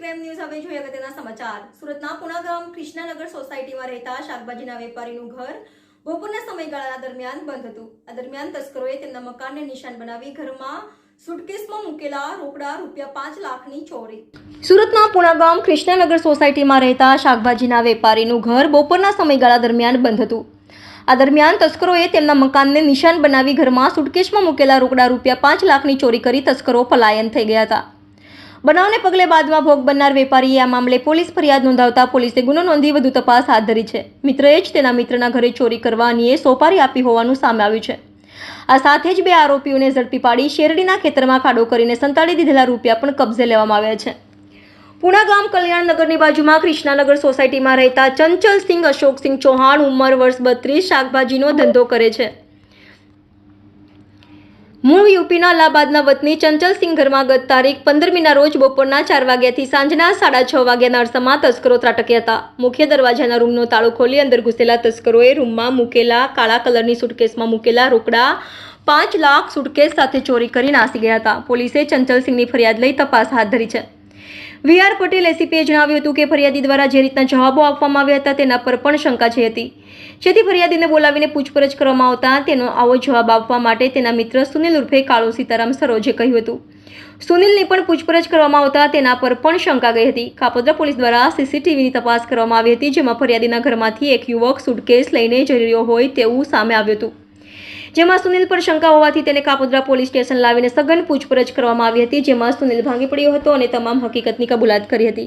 Crime news હવે જોઈએ અગત્યના સમાચાર। સુરતના પુણાગામ કૃષ્ણનગર સોસાયટીમાં રહેતા શાકભાજીના વેપારીનું ઘર બપોરના સમયગાળા દરમિયાન બંધ હતું। આ દરમિયાન તસ્કરોએ તેમના મકાનને નિશાન બનાવી ઘરમાં સુટકેસમાં મૂકેલા રોકડા ₹5 લાખની ચોરી। સુરતના પુણાગામ કૃષ્ણનગર સોસાયટીમાં રહેતા શાકભાજીના વેપારીનું ઘર બપોરના સમયગાળા દરમિયાન બંધ હતું। આ દરમિયાન તસ્કરોએ તેમના મકાનને નિશાન બનાવી ઘરમાં સુટકેસમાં મૂકેલા રોકડા ₹5 લાખની ચોરી કરી તસ્કરો પલાયન થઈ ગયા હતા। બનાવને પગલે બાદમાં ભોગ બનનાર વેપારીએ આ મામલે પોલીસ ફરિયાદ નોંધાવતા પોલીસે ગુનો નોંધી વધુ તપાસ હાથ ધરી છે। મિત્રએ જ તેના મિત્રના ઘરે ચોરી કરવા અંગે સોપારી આપી હોવાનું સામે આવ્યું છે। આ સાથે જ બે આરોપીઓને ઝડપી પાડી શેરડીના ખેતરમાં ખાડો કરીને સંતાડી દીધેલા રૂપિયા પણ કબજે લેવામાં આવ્યા છે। પુણાગામ કલ્યાણનગરની બાજુમાં કૃષ્ણનગર સોસાયટીમાં રહેતા ચંચલસિંહ અશોકસિંહ ચૌહાણ ઉંમર વર્ષ 32 શાકભાજીનો ધંધો કરે છે। મૂળ યુપીના અલ્હાબાદના વતની ચંચલસિંહ ઘરમાં ગત તારીખ 15મીના રોજ બપોરના 4 વાગ્યાથી સાંજના 6:30 વાગ્યાના અરસામાં તસ્કરો ત્રાટક્યા હતા। મુખ્ય દરવાજાના રૂમનો તાળો ખોલી અંદર ઘૂસેલા તસ્કરોએ રૂમમાં મૂકેલા કાળા કલરની સુટકેસમાં મૂકેલા રોકડા ₹5 લાખ સુટકેસ સાથે ચોરી કરી નાસી ગયા હતા। પોલીસે ચંચલસિંહની ફરિયાદ લઈ તપાસ હાથ ધરી છે। વીઆર પટેલ એસીપીએ જણાવ્યું હતું કે ફરિયાદી દ્વારા જે રીતના જવાબો આપવામાં આવ્યા હતા તેના પર પણ શંકા છે હતી, જેથી ફરિયાદીને બોલાવીને પૂછપરછ કરવામાં આવતા તેનો આવો જવાબ આપવા માટે તેના મિત્ર સુનિલ ઉર્ફે કાળુ સીતારામ સરોજે કહ્યું હતું। સુનિલની પણ પૂછપરછ કરવામાં આવતા તેના પર પણ શંકા ગઈ હતી। કાપોદ્રા પોલીસ દ્વારા સીસીટીવીની તપાસ કરવામાં આવી હતી, જેમાં ફરિયાદીના ઘરમાંથી એક યુવક સુટકેસ લઈને જઈ રહ્યો હોય તેવું સામે આવ્યું હતું, જેમાં સુનિલ પર શંકા હોવાથી તેને કાપોદ્રા પોલીસ સ્ટેશન લાવીને સઘન પૂછપરછ કરવામાં આવી હતી, જેમાં સુનિલ ભાંગી પડ્યો હતો અને તમામ હકીકતની કબૂલાત કરી હતી।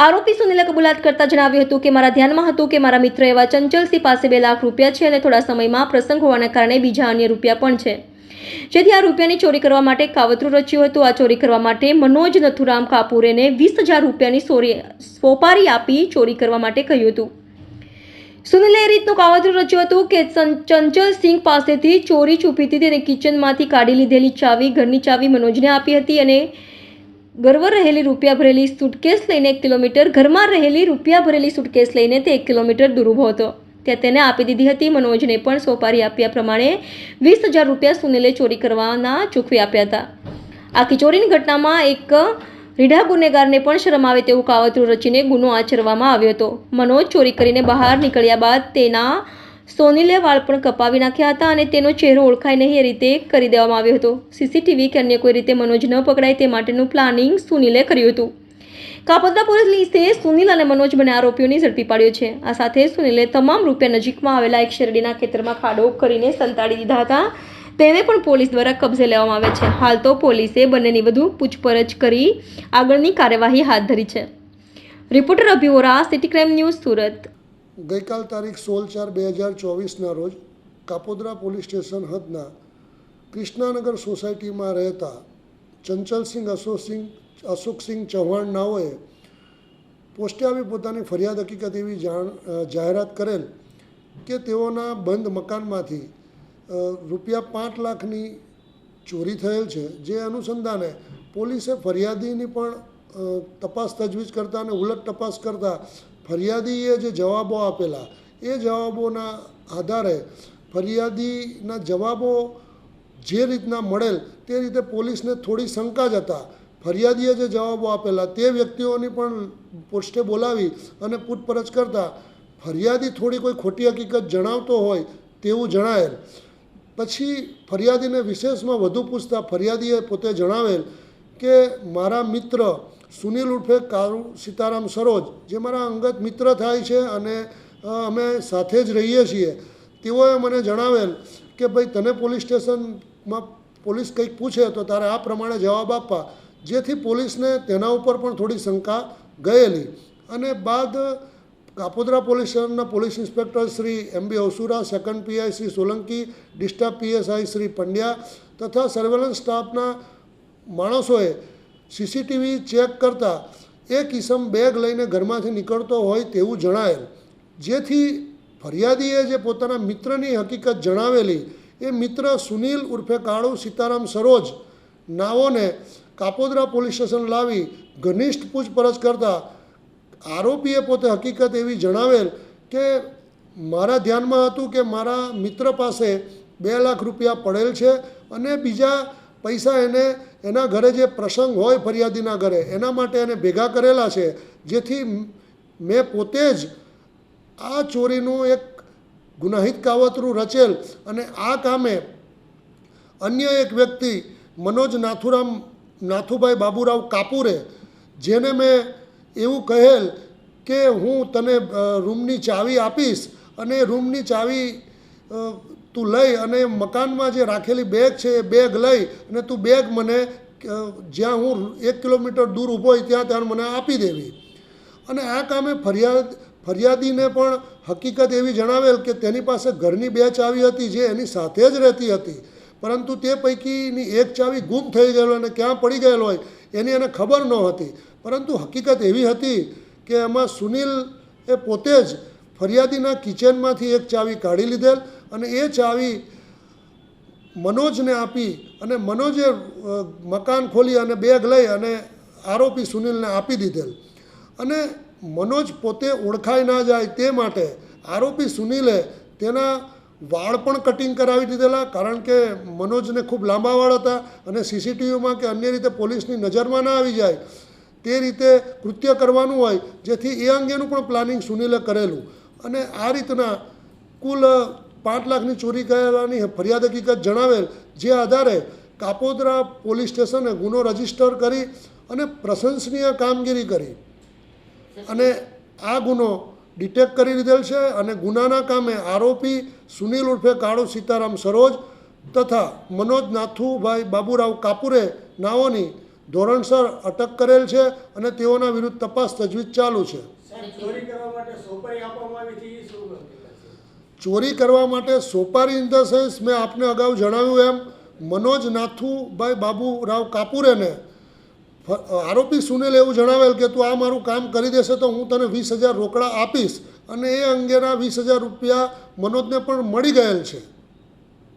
આરોપી સુનિલે કબૂલાત કરતા જણાવ્યું હતું કે મારા ધ્યાનમાં હતું કે મારા મિત્ર એવા ચંચલસિંહ પાસે ₹2 લાખ છે અને થોડા સમયમાં પ્રસંગ હોવાના કારણે બીજા અન્ય રૂપિયા પણ છે, જેથી આ રૂપિયાની ચોરી કરવા માટે કાવતરું રચ્યું હતું। આ ચોરી કરવા માટે મનોજ નથુરામ કાપુરેને ₹20,000ની સોપારી આપી ચોરી કરવા માટે કહ્યું હતું। સુનિલે એ રીતનું કાવતરું રચ્યું હતું કે ચંચલસિંહ પાસેથી ચોરી છુપીથી તેને કિચનમાંથી કાઢી લીધેલી ચાવી, ઘરની ચાવી મનોજને આપી હતી અને ઘરમાં રહેલી રૂપિયા ભરેલી સુટકેસ લઈને 1 કિલોમીટર ઘરમાં રહેલી રૂપિયા ભરેલી સુટકેસ લઈને તે 1 કિલોમીટર દૂર ઊભો હતો ત્યાં તેને આપી દીધી હતી। મનોજને પણ સોપારી આપ્યા પ્રમાણે ₹20,000 સુનિલે ચોરી કરવાના ચૂકવી આપ્યા હતા। આખી ચોરીની ઘટનામાં એક રીઢા ગુનેગારને પણ શરમ આવે તેવું કાવતરું રચીને ગુનો આચરવામાં આવ્યો હતો। મનોજ ચોરી કરીને બહાર નીકળ્યા બાદ તેના સોનિલે વાળ પણ કપાવી નાખ્યા હતા અને તેનો ચહેરો ઓળખાય નહીં એ રીતે કરી દેવામાં આવ્યો હતો। સીસીટીવી કે અન્ય કોઈ રીતે મનોજ ન પકડાય તે માટેનું પ્લાનિંગ સુનિલે કર્યું હતું। કાપોદ્રા પોલીસે સુનિલ અને મનોજ બંને આરોપીઓને ઝડપી પાડ્યો છે। આ સાથે સુનિલે તમામ રૂપિયા નજીકમાં આવેલા એક શેરડીના ખેતરમાં ખાડો કરીને સંતાડી દીધા હતા, તેને પણ પોલીસ દ્વારા કબજે લેવામાં આવ્યા છે। હાલ તો પોલીસે બંનેની વધુ પૂછપરછ કરી આગળની કાર્યવાહી હાથ ધરી છે। રિપોર્ટર અભી Vora, city crime news, Surat. ગઈકાલ તારીખ 16/4/2024ના રોજ કાપોદ્રા પોલીસ સ્ટેશન હદના કૃષ્ણનગર સોસાયટીમાં રહેતા ચંચલસિંહ અશોકસિંહ ચૌહાણ નાઓએ પોસ્ટે આવી પોતાની ફરિયાદ હકીકત એવી જાહેરાત કરેલ કે તેઓના બંધ મકાનમાંથી ₹5 લાખની ચોરી થયેલ છે, જે અનુસંધાને પોલીસે ફરિયાદીની પણ તપાસ તજવીજ કરતા અને ઉલટ તપાસ કરતા ફરિયાદીએ જે જવાબો આપેલા એ જવાબોના આધારે ફરિયાદીના જવાબો જે રીતના મળેલ તે રીતે પોલીસને થોડી શંકા જ હતા। ફરિયાદીએ જે જવાબો આપેલા તે વ્યક્તિઓની પણ પોસ્ટે બોલાવી અને પૂછપરછ કરતા ફરિયાદી થોડી કોઈ ખોટી હકીકત જણાવતો હોય તેવું જણાયેલ। પછી ફરિયાદીને વિશેષમાં વધુ પૂછતા ફરિયાદીએ પોતે જણાવેલ કે મારા મિત્ર સુનિલ ઉર્ફે કાળુ સીતારામ સરોજ, જે મારા અંગત મિત્ર થાય છે અને અમે સાથે જ રહીએ છીએ, તેઓએ મને જણાવેલ કે ભાઈ તને પોલીસ સ્ટેશનમાં પોલીસ કંઈક પૂછે તો તારે આ પ્રમાણે જવાબ આપવા, જેથી પોલીસને તેના ઉપર પણ થોડી શંકા ગયેલી। અને બાદ કાપોદ્રા પોલીસ સ્ટેશનના police inspector Shri MB Avasura, second PI Shri Solanki, district PSI Shri Pandya તથા સર્વેલન્સ સ્ટાફના માણસોએ સીસીટીવી ચેક કરતાં એક ઈસમ બેગ લઈને ઘરમાંથી નીકળતો હોય તેવું જણાયેલ, જેથી ફરિયાદીએ જે પોતાના મિત્રની હકીકત જણાવેલી એ મિત્ર સુનિલ ઉર્ફે કાળુ સીતારામ સરોજ નાઓને કાપોદ્રા પોલીસ સ્ટેશન લાવી ઘનિષ્ઠ પૂછપરછ કરતાં આરોપીએ પોતે હકીકત એવી જણાવેલ કે મારા ધ્યાનમાં હતું કે મારા મિત્ર પાસે ₹2 લાખ પડેલ છે અને બીજા પૈસા એને એના ઘરે જે પ્રસંગ હોય ફરિયાદીના ઘરે એના માટે એને ભેગા કરેલા છે, જેથી મેં પોતે જ આ ચોરીનું એક ગુનાહિત કાવતરું રચેલ અને આ કામે અન્ય એક વ્યક્તિ મનોજ નાથુભાઈ બાબુરાવ કાપુરે, જેને મેં એવું કહેલ કે હું તને રૂમની ચાવી આપીશ અને રૂમની ચાવી તું લઈ અને મકાનમાં જે રાખેલી બેગ છે એ બેગ લઈ અને તું બેગ મને જ્યાં હું 1 કિલોમીટર દૂર ઊભો હોય ત્યાં મને આપી દેવી. અને આ કામે ફરિયાદીને પણ હકીકત એવી જણાવેલ કે તેની પાસે ઘરની 2 ચાવી હતી જે એની સાથે જ રહેતી હતી, પરંતુ તે પૈકીની એક ચાવી ગુમ થઈ ગયેલો અને ક્યાં પડી ગયેલો હોય એની એને ખબર ન હતી. પરંતુ હકીકત એવી હતી કે એમાં સુનિલ એ પોતે જ ફરિયાદીના કિચનમાંથી એક ચાવી કાઢી લીધેલ અને એ ચાવી મનોજને આપી અને મનોજે મકાન ખોલી અને બેગ લઈ અને આરોપી સુનિલને આપી દીધેલ. અને મનોજ પોતે ઓળખાઈ ના જાય તે માટે આરોપી સુનિલે તેના વાળ પણ કટિંગ કરાવી દીધેલા, કારણ કે મનોજને ખૂબ લાંબા વાળ હતા અને સીસીટીવીમાં કે અન્ય રીતે પોલીસની નજરમાં ના આવી જાય તે રીતે કૃત્ય કરવાનું હોય, જેથી એ અંગેનું પણ પ્લાનિંગ સુનિલે કરેલું. અને આ રીતના કુલ 5 લાખની ચોરી કરેલાની ફરિયાદ હકીકત જણાવેલ, જે આધારે કાપોદ્રા પોલીસ સ્ટેશને ગુનો રજીસ્ટર કરી અને પ્રશંસનીય કામગીરી કરી અને આ ગુનો ડિટેક્ટ કરી લીધેલ છે. અને ગુનાના કામે આરોપી સુનિલ ઉર્ફે કાળુ સીતારામ સરોજ તથા મનોજ નાથુભાઈ બાબુરાવ કાપુરે નાઓની ધોરણસર અટક કરેલ છે અને તેઓના વિરુદ્ધ તપાસ તજવીજ ચાલુ છે. ચોરી કરવા માટે સોપારી ઇન ધ સેન્સ મેં આપને અગાઉ જણાવ્યું એમ મનોજ નાથુભાઈ બાબુરાવ કાપુરેને આરોપી સુનિલ એવું જણાવેલ કે તું આ મારું કામ કરી દેશે તો હું તને 20,000 રોકડા આપીશ, અને એ અંગેના 20,000 રૂપિયા મનોજને પણ મળી ગયેલ છે.